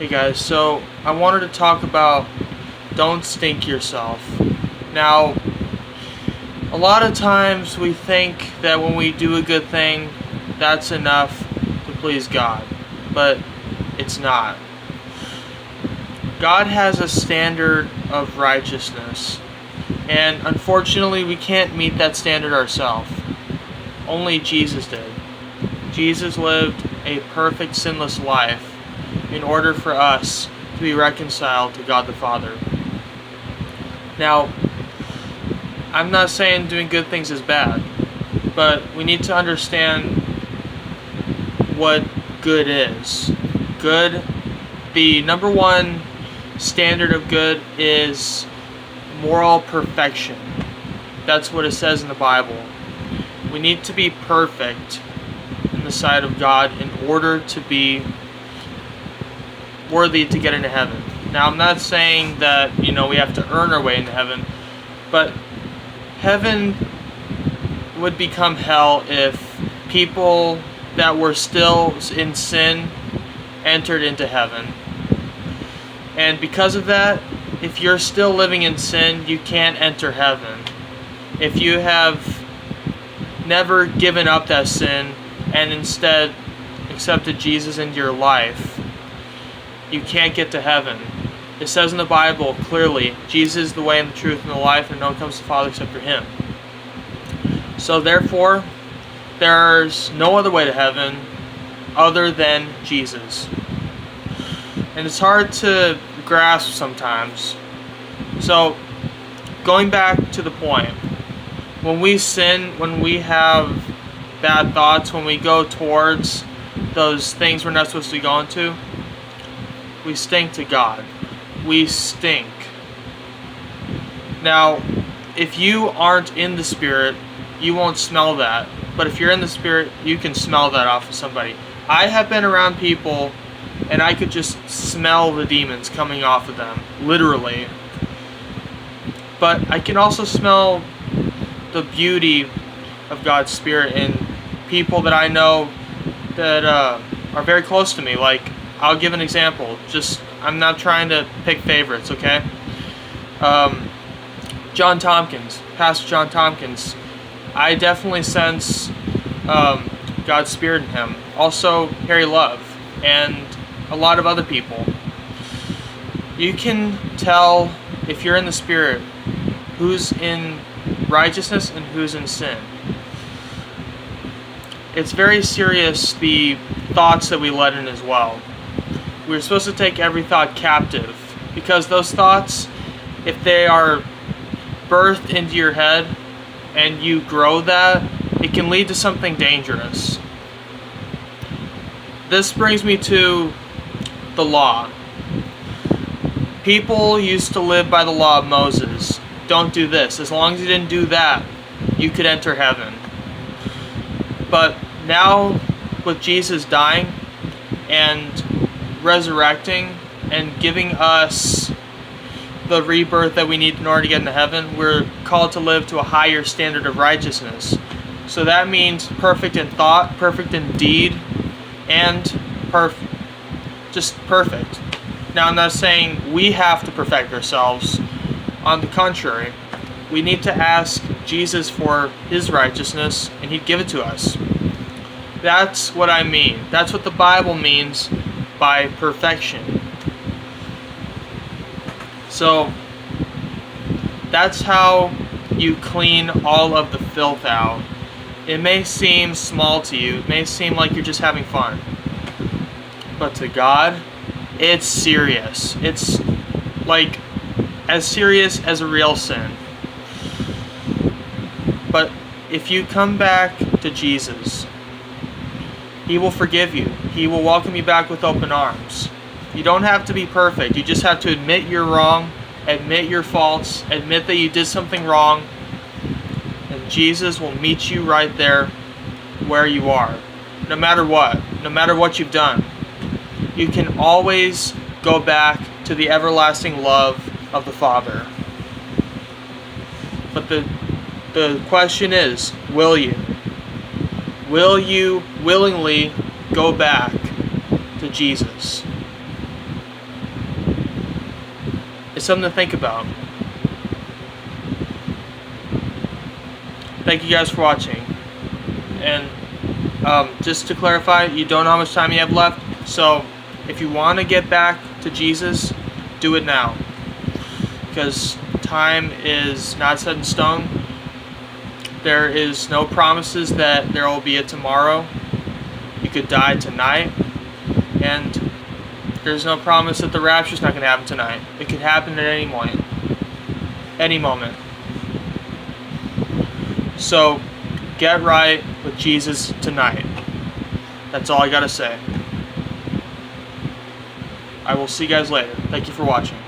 Hey guys, so I wanted to talk about don't stink yourself. Now, a lot of times we think that when we do a good thing, that's enough to please God, but it's not. God has a standard of righteousness, and unfortunately we can't meet that standard ourselves. Only Jesus did. Jesus lived a perfect sinless life in order for us to be reconciled to God the Father. Now, I'm not saying doing good things is bad, but we need to understand what good is. Good, the number one standard of good is moral perfection. That's what it says in the Bible. We need to be perfect in the sight of God in order to be worthy to get into heaven. Now, I'm not saying that, we have to earn our way into heaven, but heaven would become hell if people that were still in sin entered into heaven. And because of that, if you're still living in sin, you can't enter heaven. If you have never given up that sin and instead accepted Jesus into your life, you can't get to heaven. It says in the Bible clearly, Jesus is the way and the truth and the life, and no one comes to the Father except through Him. So therefore, there's no other way to heaven other than Jesus. And it's hard to grasp sometimes. So, going back to the point, when we sin, when we have bad thoughts, when we go towards those things we're not supposed to be going to, we stink to God. We stink. Now, if you aren't in the Spirit, you won't smell that. But if you're in the Spirit, you can smell that off of somebody. I have been around people, and I could just smell the demons coming off of them, literally. But I can also smell the beauty of God's Spirit in people that I know that are very close to me. Like, I'll give an example. I'm not trying to pick favorites, okay? John Tompkins, Pastor John Tompkins. I definitely sense God's Spirit in him. Also, Harry Love and a lot of other people. You can tell if you're in the Spirit who's in righteousness and who's in sin. It's very serious, the thoughts that we let in as well. We're supposed to take every thought captive, because those thoughts, if they are birthed into your head and you grow that, it can lead to something dangerous. This brings me to the law. People used to live by the law of Moses. Don't do this. As long as you didn't do that, you could enter heaven. But now, with Jesus dying and resurrecting and giving us the rebirth that we need in order to get into heaven, we're called to live to a higher standard of righteousness. So that means perfect in thought, perfect in deed, and just perfect. Now, I'm not saying we have to perfect ourselves. On the contrary, we need to ask Jesus for His righteousness, and He'd give it to us. That's what I mean. That's what the Bible means by perfection. So, that's how you clean all of the filth out. It may seem small to you. It may seem like you're just having fun. But to God, it's serious. It's like as serious as a real sin. But if you come back to Jesus, He will forgive you. He will welcome you back with open arms. You don't have to be perfect. You just have to admit you're wrong, admit your faults, admit that you did something wrong, and Jesus will meet you right there where you are. No matter what you've done. You can always go back to the everlasting love of the Father. But the question is, will you? Will you willingly go back to Jesus? It's something to think about. Thank you guys for watching. And just to clarify, you don't know how much time you have left. So if you want to get back to Jesus, do it now. Because time is not set in stone. There is no promises that there will be a tomorrow. You could die tonight. And there's no promise that the rapture is not going to happen tonight. It could happen at any moment. Any moment. So, get right with Jesus tonight. That's all I got to say. I will see you guys later. Thank you for watching.